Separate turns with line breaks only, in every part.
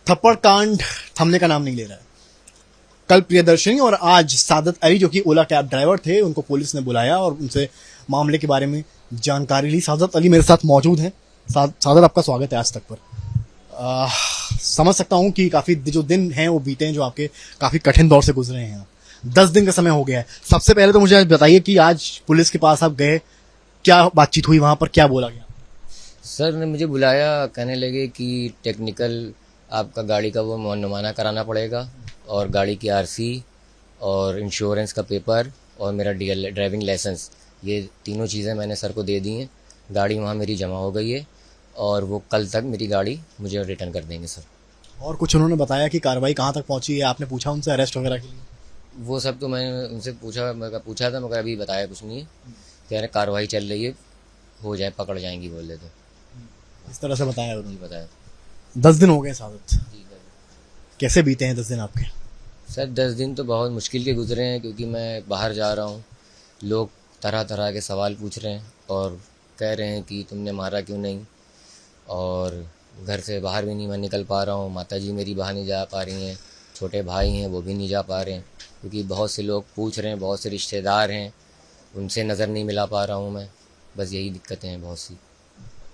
थप्पड़ कांड थमने का नाम नहीं ले रहा है। कल प्रियदर्शनी और आज सादत अली जो कि ओला कैब ड्राइवर थे, उनको पुलिस ने बुलाया और उनसे मामले के बारे में जानकारी ली। सादत अली मेरे साथ मौजूद हैं। सादत, आपका स्वागत है आज तक पर। समझ सकता हूं कि काफी जो दिन हैं वो बीते हैं, जो आपके काफी कठिन दौर से गुजरे हैं। 10 दिन का समय हो गया है। सबसे पहले तो मुझे बताइए कि आज पुलिस के पास आप गए, क्या बातचीत हुई वहां पर, क्या बोला गया?
सर ने मुझे बुलाया, कहने लगे कि टेक्निकल आपका गाड़ी का वो मुआयना कराना पड़ेगा और गाड़ी की आरसी और इंश्योरेंस का पेपर और मेरा डीएल ड्राइविंग लाइसेंस, ये तीनों चीज़ें मैंने सर को दे दी हैं। गाड़ी वहाँ मेरी जमा हो गई है और वो कल तक मेरी गाड़ी मुझे रिटर्न कर देंगे सर। और
कुछ उन्होंने बताया कि कार्रवाई कहाँ तक पहुंची है? आपने पूछा उनसे अरेस्ट वगैरह के लिए?
वो सब तो मैंने उनसे पूछा था, मगर अभी बताया कुछ नहीं है। कह रहे कार्रवाई चल रही है, हो जाए पकड़ जाएंगी बोले तो।
इस तरह से बताया उन्होंने?
बताया।
10 दिन हो गए सादत, कैसे बीते हैं 10 दिन आपके?
सर 10 दिन तो बहुत मुश्किल के गुजरे हैं, क्योंकि मैं बाहर जा रहा हूँ, लोग तरह तरह के सवाल पूछ रहे हैं और कह रहे हैं कि तुमने मारा क्यों नहीं, और घर से बाहर भी नहीं मैं निकल पा रहा हूँ। माताजी मेरी बाहर नहीं जा पा रही हैं, छोटे भाई हैं वो भी नहीं जा पा रहे हैं, क्योंकि बहुत से लोग पूछ रहे हैं, बहुत से रिश्तेदार हैं, उनसे नज़र नहीं मिला पा रहा हूँ मैं। बस यही दिक्कतें हैं बहुत सी।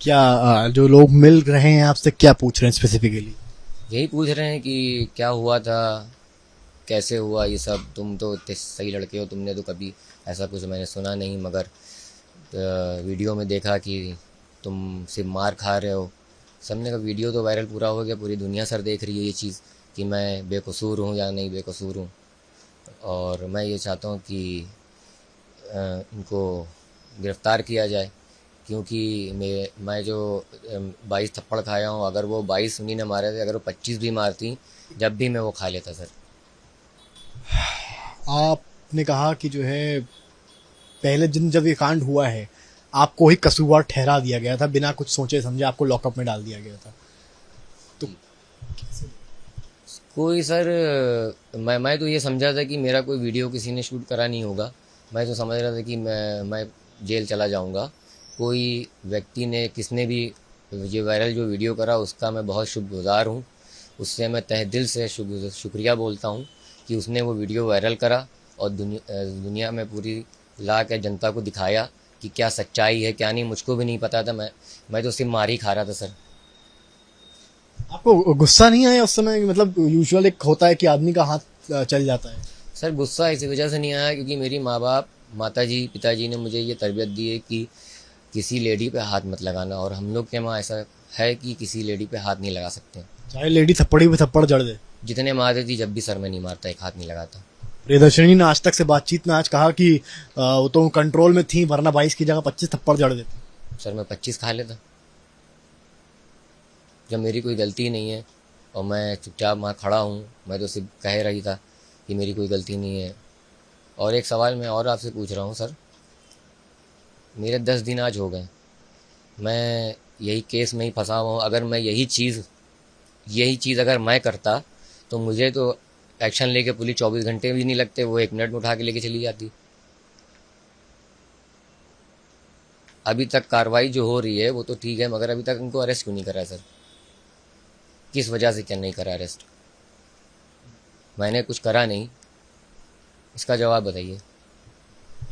क्या जो लोग मिल रहे हैं आपसे क्या पूछ रहे हैं स्पेसिफिकली?
यही पूछ रहे हैं कि क्या हुआ था, कैसे हुआ ये सब, तुम तो इतने सही लड़के हो, तुमने तो कभी ऐसा कुछ मैंने सुना नहीं, मगर वीडियो में देखा कि तुम सिर्फ मार खा रहे हो। सबने का वीडियो तो वायरल पूरा हो गया, पूरी दुनिया सर देख रही है ये चीज़ कि मैं बेकसूर हूँ या नहीं बेकसूर हूँ। और मैं ये चाहता हूँ कि इनको गिरफ़्तार किया जाए, क्योंकि मैं जो 22 थप्पड़ खाया हूँ, अगर वो 22 उन्हीं ने मारे थे, अगर वो 25 भी मारती जब भी मैं वो खा लेता सर।
आपने कहा कि जो है पहले दिन जब ये कांड हुआ है आपको ही कसूरवार ठहरा दिया गया था, बिना कुछ सोचे समझे आपको लॉकअप में डाल दिया गया था। तो
कोई सर, मैं तो ये समझा था कि मेरा कोई वीडियो किसी ने शूट करा नहीं होगा। मैं तो समझ रहा था कि मैं जेल चला जाऊंगा। कोई व्यक्ति ने, किसने भी ये वायरल जो वीडियो करा, उसका मैं बहुत शुक्रगुजार हूँ। उससे मैं तहे दिल से शुक्रिया बोलता हूँ कि उसने वो वीडियो वायरल करा और दुनिया में पूरी ला के जनता को दिखाया कि क्या सच्चाई है क्या नहीं। मुझको भी नहीं पता था, मैं तो सिर्फ मार ही खा रहा था सर।
आपको गुस्सा नहीं आया उस समय? मतलब यूजुअल एक होता है कि आदमी का हाथ चल जाता है।
सर गुस्सा इसी वजह से नहीं आया क्योंकि मेरी माँ बाप, माताजी, पिताजी ने मुझे ये तरबियत दी है कि किसी लेडी पे हाथ मत लगाना, और हम लोग के वहाँ ऐसा है कि किसी लेडी पे हाथ नहीं लगा सकते।
चाहे लेडी थप्पड़ी पे थप्पड़ जड़ दे,
जितने मारती थी जब भी सर में नहीं मारता, एक हाथ नहीं लगाता।
प्रियदर्शनी ने आज तक से बातचीत में आज कहा कि वो तो कंट्रोल में थी, वरना 22 की जगह 25 थप्पड़ जड़ देती।
सर मैं 25 खा लेता जब मेरी कोई गलती नहीं है, और मैं चुपचाप वहाँ खड़ा हूँ। मैं तो सिर्फ कह रही था कि मेरी कोई गलती नहीं है। और एक सवाल मैं और आपसे पूछ रहा हूँ सर, मेरे 10 दिन आज हो गए, मैं यही केस में ही फंसा हुआ हूँ। अगर मैं यही चीज़ अगर मैं करता तो मुझे तो एक्शन लेके पुलिस 24 घंटे भी नहीं लगते, वो 1 मिनट में उठा के लेके चली जाती। अभी तक कार्रवाई जो हो रही है वो तो ठीक है, मगर अभी तक उनको अरेस्ट क्यों नहीं करा सर? किस वजह से क्या नहीं करा अरेस्ट? मैंने कुछ करा नहीं, इसका जवाब बताइए।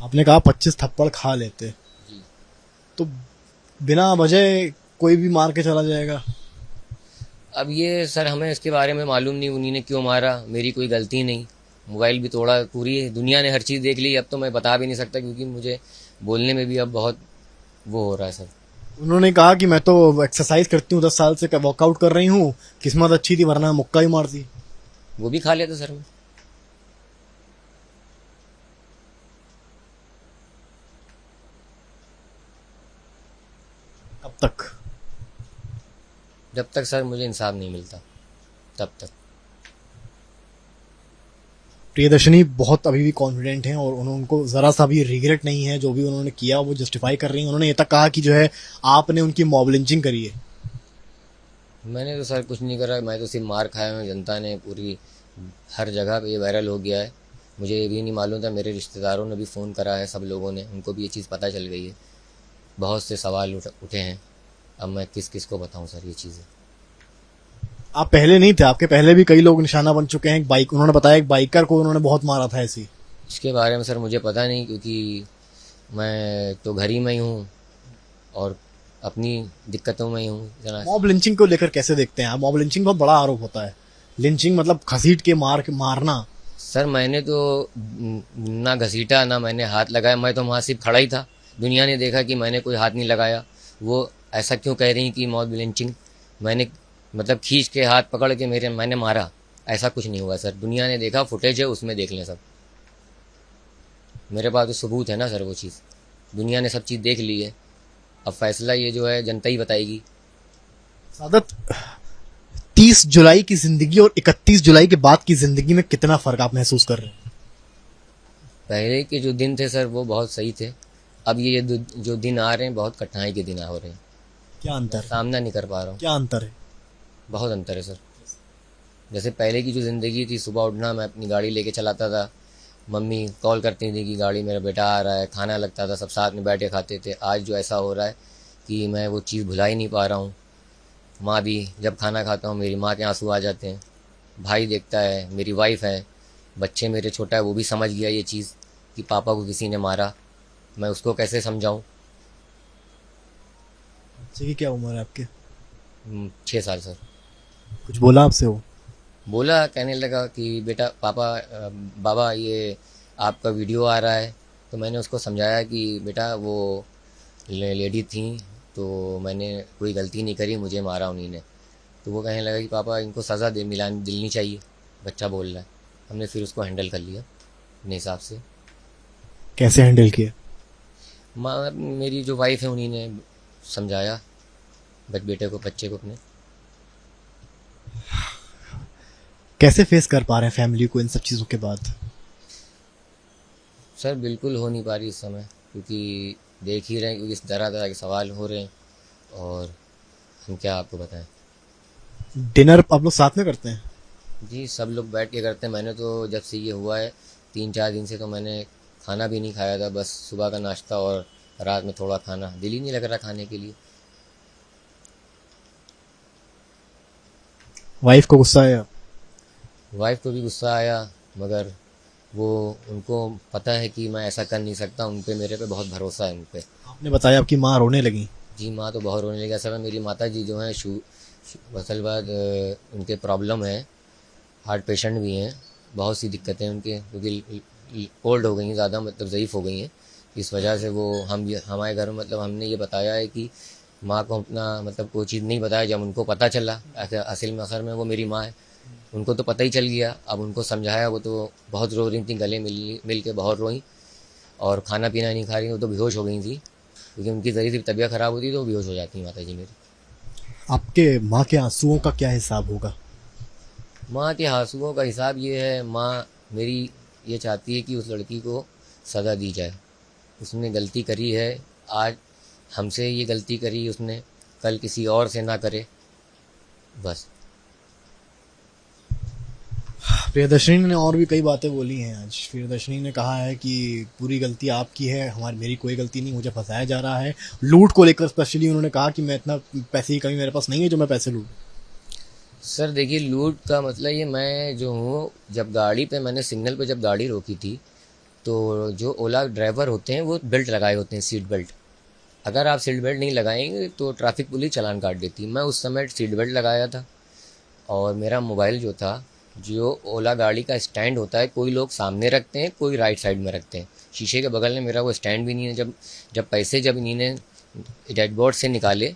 आपने कहा 25 थप्पड़ खा लेते तो बिना वजह कोई भी मार के चला जाएगा।
अब ये सर हमें इसके बारे में मालूम नहीं, उन्हीं ने क्यों मारा, मेरी कोई गलती नहीं। मोबाइल भी तोड़ा, पूरी दुनिया ने हर चीज़ देख ली। अब तो मैं बता भी नहीं सकता, क्योंकि मुझे बोलने में भी अब बहुत वो हो रहा है सर।
उन्होंने कहा कि मैं तो एक्सरसाइज करती हूँ, 10 साल से वर्कआउट कर रही हूँ, किस्मत अच्छी थी वरना मुक्का ही मारती।
वो भी खा लेता सर मैं।
कब तक?
जब तक सर मुझे इंसाफ नहीं मिलता तब तक।
प्रियदर्शनी बहुत अभी भी कॉन्फिडेंट हैं और उनको जरा सा भी रिग्रेट नहीं है, जो भी उन्होंने किया वो जस्टिफाई कर रही हैं। उन्होंने ये तक कहा कि जो है आपने उनकी मॉब लिंचिंग करी है।
मैंने तो सर कुछ नहीं करा, मैं तो सिर्फ मार खाया हूँ। जनता ने पूरी हर जगह पे ये वायरल हो गया है। मुझे ये भी नहीं मालूम था, मेरे रिश्तेदारों ने भी फ़ोन करा है, सब लोगों ने, उनको भी ये चीज़ पता चल गई है। बहुत से सवाल उठे हैं। अब मैं किस किस को बताऊँ सर ये चीज़ें।
आप पहले नहीं थे, आपके पहले भी कई लोग निशाना बन चुके हैं। एक बाइक, उन्होंने बताया एक बाइकर को उन्होंने बहुत मारा था ऐसे ही।
इसके बारे में सर मुझे पता नहीं, क्योंकि मैं तो घर ही में ही हूँ और अपनी दिक्कतों में ही हूँ इतना।
मॉब लिंचिंग को लेकर कैसे देखते हैं आप? मॉब लिंचिंग बहुत बड़ा आरोप होता है। लिंचिंग मतलब घसीट के मारना।
सर मैंने तो ना घसीटा ना मैंने हाथ लगाया, मैं तो वहाँ सिर्फ खड़ा ही था। दुनिया ने देखा कि मैंने कोई हाथ नहीं लगाया। वो ऐसा क्यों कह रही कि मॉब लिंचिंग, मैंने मतलब खींच के हाथ पकड़ के मैंने मारा, ऐसा कुछ नहीं हुआ सर। दुनिया ने देखा, फुटेज है, उसमें देख लें सब। मेरे पास तो सबूत है ना सर, वो चीज़ दुनिया ने सब चीज़ देख ली है। अब फैसला ये जो है जनता ही बताएगी।
सादत, 30 जुलाई की जिंदगी और 31 जुलाई के बाद की जिंदगी में कितना फर्क आप महसूस कर रहे हैं?
पहले के जो दिन थे सर वो बहुत सही थे। अब ये जो दिन आ रहे हैं बहुत कठिनाई के दिन आ रहे हैं।
क्या अंतर है?
सामना नहीं कर पा रहा हूँ।
क्या अंतर है?
बहुत अंतर है सर। जैसे पहले की जो ज़िंदगी थी, सुबह उठना, मैं अपनी गाड़ी लेके चलाता था, मम्मी कॉल करती थी कि गाड़ी मेरा बेटा आ रहा है, खाना लगता था, सब साथ में बैठ के खाते थे। आज जो ऐसा हो रहा है कि मैं वो चीज़ भुला ही नहीं पा रहा हूँ। माँ भी, जब खाना खाता हूँ मेरी माँ के आंसू आ जाते हैं। भाई देखता है, मेरी वाइफ है, बच्चे मेरे छोटा है, वो भी समझ गया ये चीज़ कि पापा को किसी ने मारा। मैं उसको कैसे समझाऊँ?
बच्चे की क्या उम्र है आपके?
6 साल सर।
कुछ बोला आपसे वो?
बोला, कहने लगा कि बेटा बाबा ये आपका वीडियो आ रहा है। तो मैंने उसको समझाया कि बेटा वो लेडी थी, तो मैंने कोई गलती नहीं करी, मुझे मारा उन्हीं ने। तो वो कहने लगा कि पापा इनको सज़ा दिलनी चाहिए। बच्चा बोल रहा है। हमने फिर उसको हैंडल कर लिया अपने हिसाब से।
कैसे हैंडल किया?
माँ मेरी जो वाइफ है उन्हीं ने समझाया बच्चे को अपने।
कैसे फेस कर पा रहे हैं फैमिली को इन सब चीज़ों के बाद?
सर बिल्कुल हो नहीं पा रही इस समय, क्योंकि देख ही रहे हैं, क्योंकि इस तरह तरह के सवाल हो रहे हैं और हम क्या आपको बताएं।
डिनर आप लोग साथ में करते हैं?
जी सब लोग बैठ के करते हैं। मैंने तो जब से ये हुआ है 3-4 दिन से तो मैंने खाना भी नहीं खाया था, बस सुबह का नाश्ता और रात में थोड़ा खाना। दिल ही नहीं लग रहा खाने के लिए।
वाइफ को गुस्सा आया?
वाइफ को भी गुस्सा आया, मगर वो उनको पता है कि मैं ऐसा कर नहीं सकता। उन पे, मेरे पे बहुत भरोसा है उन पे।
आपने बताया आपकी माँ रोने लगी?
जी माँ तो बहुत रोने लगी। असल में मेरी माता जी जो हैं असल बात उनके प्रॉब्लम है, हार्ट पेशेंट भी हैं, बहुत सी दिक्कतें उनके, क्योंकि ओल्ड हो गई हैं ज़्यादा, मतलब ज़ईफ़ हो गई हैं। इस वजह से वो हमारे घर में मतलब हमने ये बताया है कि माँ को अपना मतलब कोई चीज़ नहीं बताया। जब उनको पता चला, असल में वो मेरी माँ है, उनको तो पता ही चल गया। अब उनको समझाया, वो तो बहुत रो रही थी, गले मिल के बहुत रोई और खाना पीना नहीं खा रही, वो तो बेहोश हो गई थी, क्योंकि उनकी ज़री सी तबीयत ख़राब होती तो बेहोश हो जाती माता जी मेरी।
आपके माँ के आंसुओं का क्या हिसाब होगा?
माँ के आंसुओं का हिसाब ये है, माँ मेरी ये चाहती है कि उस लड़की को सज़ा दी जाए। उसने गलती करी है, आज हमसे ये गलती करी उसने, कल किसी और से ना करे, बस।
प्रियदर्शनी ने और भी कई बातें बोली हैं आज। प्रियदर्शनी ने कहा है कि पूरी गलती आपकी है, मेरी कोई गलती नहीं, मुझे फंसाया जा रहा है। लूट को लेकर स्पेशली उन्होंने कहा कि मैं इतना पैसे की कमी मेरे पास नहीं है जो मैं पैसे लूट।
सर देखिए, लूट का मतलब ये, मैं जो हूँ, जब गाड़ी पे मैंने सिग्नल पे जब गाड़ी रोकी थी, तो जो ओला ड्राइवर होते हैं वो बेल्ट लगाए होते हैं, सीट बेल्ट। अगर आप सीट बेल्ट नहीं लगाएंगे तो ट्रैफिक पुलिस चालान काट देती। मैं उस समय सीट बेल्ट लगाया था और मेरा मोबाइल जो था, जो ओला गाड़ी का स्टैंड होता है, कोई लोग सामने रखते हैं, कोई राइट साइड में रखते हैं, शीशे के बगल में मेरा वो स्टैंड भी नहीं है। जब पैसे जब इन्हीं ने डैशबोर्ड से निकाले,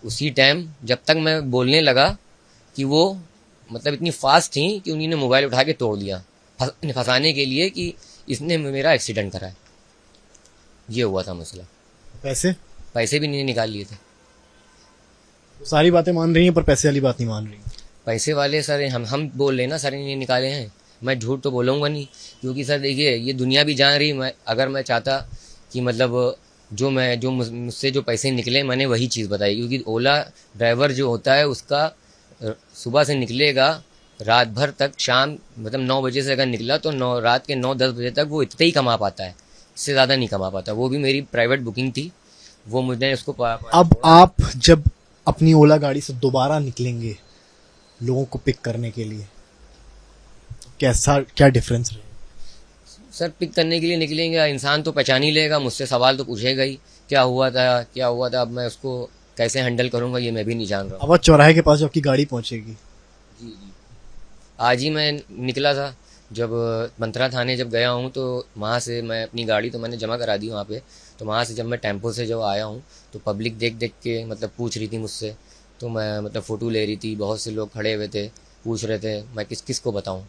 उसी टाइम जब तक मैं बोलने लगा कि वो मतलब इतनी फास्ट थी कि उन्हीं ने मोबाइल उठा के तोड़ दिया, फंसाने के लिए कि इसने मेरा एक्सीडेंट करा है। ये हुआ था मसला।
पैसे
भी नहीं निकाल लिए थे।
सारी बातें मान रही हैं पर पैसे वाली बात नहीं मान रही।
पैसे वाले सर हम बोल रहे हैं ना, सर इन्हें निकाले हैं, मैं झूठ तो बोलूँगा नहीं, क्योंकि सर देखिए ये दुनिया भी जान रही। अगर मैं चाहता कि मतलब जो मुझसे जो पैसे निकले, मैंने वही चीज़ बताई, क्योंकि ओला ड्राइवर जो होता है उसका सुबह से निकलेगा रात भर तक, शाम मतलब 9 बजे से अगर निकला तो रात के 9-10 बजे तक वो इतना ही कमा पाता है, इससे ज़्यादा नहीं कमा पाता। वो भी मेरी प्राइवेट बुकिंग थी, वो मुझे उसको
अब आप जब अपनी ओला गाड़ी से दोबारा निकलेंगे लोगों को पिक करने के लिए, कैसा क्या डिफरेंस रहेगा?
सर पिक करने के लिए निकलेंगे, इंसान तो पहचान ही लेगा, मुझसे सवाल तो पूछेगा ही, क्या हुआ था क्या हुआ था। अब मैं उसको कैसे हैंडल करूंगा ये मैं भी नहीं जान रहा हूँ।
अब चौराहे के पास जो आपकी गाड़ी पहुंचेगी,
जी जी। आज ही मैं निकला था, जब मंत्रा थाने जब गया हूँ तो वहाँ से मैं अपनी गाड़ी तो मैंने जमा करा दी वहाँ पे। तो वहाँ से जब मैं टेम्पो से जो आया हूँ तो पब्लिक देख देख के मतलब पूछ रही थी मुझसे, तो मैं मतलब फ़ोटो ले रही थी, बहुत से लोग खड़े हुए थे पूछ रहे थे, मैं किस किस को बताऊँ।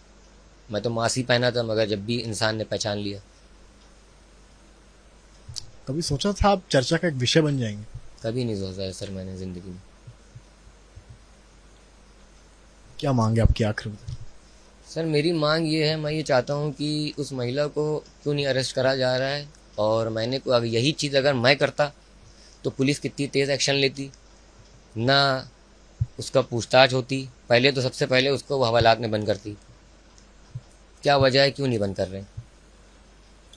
मैं तो मास्क ही पहना था मगर जब भी इंसान ने पहचान लिया।
कभी सोचा था आप चर्चा का एक विषय बन जाएंगे?
कभी नहीं सोचा है सर मैंने ज़िंदगी में।
क्या मांगे आपकी आखिर में?
सर मेरी मांग ये है, मैं ये चाहता हूँ कि उस महिला को क्यों नहीं अरेस्ट करा जा रहा है, और मैंने को अगर यही चीज़ अगर मैं करता तो पुलिस कितनी तेज़ एक्शन लेती, ना उसका पूछताछ होती। पहले तो सबसे पहले उसको वो हवालात में बंद करती। क्या वजह है क्यों नहीं बंद कर रहे?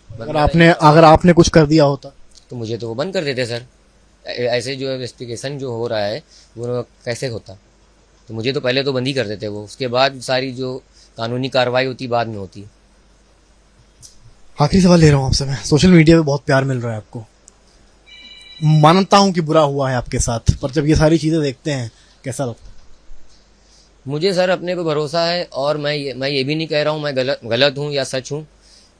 बंदा
अगर आपने कुछ कर दिया होता?
तो मुझे तो वो बंद कर देते सर। ऐसे जो इन्वेस्टिगेशन जो हो रहा है वो कैसे होता? तो मुझे तो पहले तो बंद ही कर देते वो, उसके बाद सारी जो कानूनी कार्रवाई होती बाद में होती।
आखिरी सवाल ले रहा हूँ आपसे मैं, सोशल मीडिया पे बहुत प्यार मिल रहा है आपको, मानता हूँ कि बुरा हुआ है आपके साथ, पर जब ये सारी चीजें देखते हैं कैसा लगता है?
मुझे सर अपने पे भरोसा है, और मैं ये भी नहीं कह रहा हूँ मैं गलत हूँ या सच हूँ,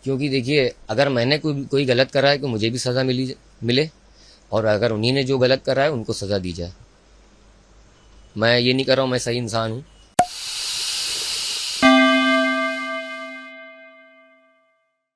क्योंकि देखिए अगर मैंने कोई गलत करा है तो मुझे भी सज़ा मिले, और अगर उन्हीं ने जो गलत करा है उनको सज़ा दी जाए। मैं ये नहीं कर रहा हूँ मैं सही इंसान हूँ,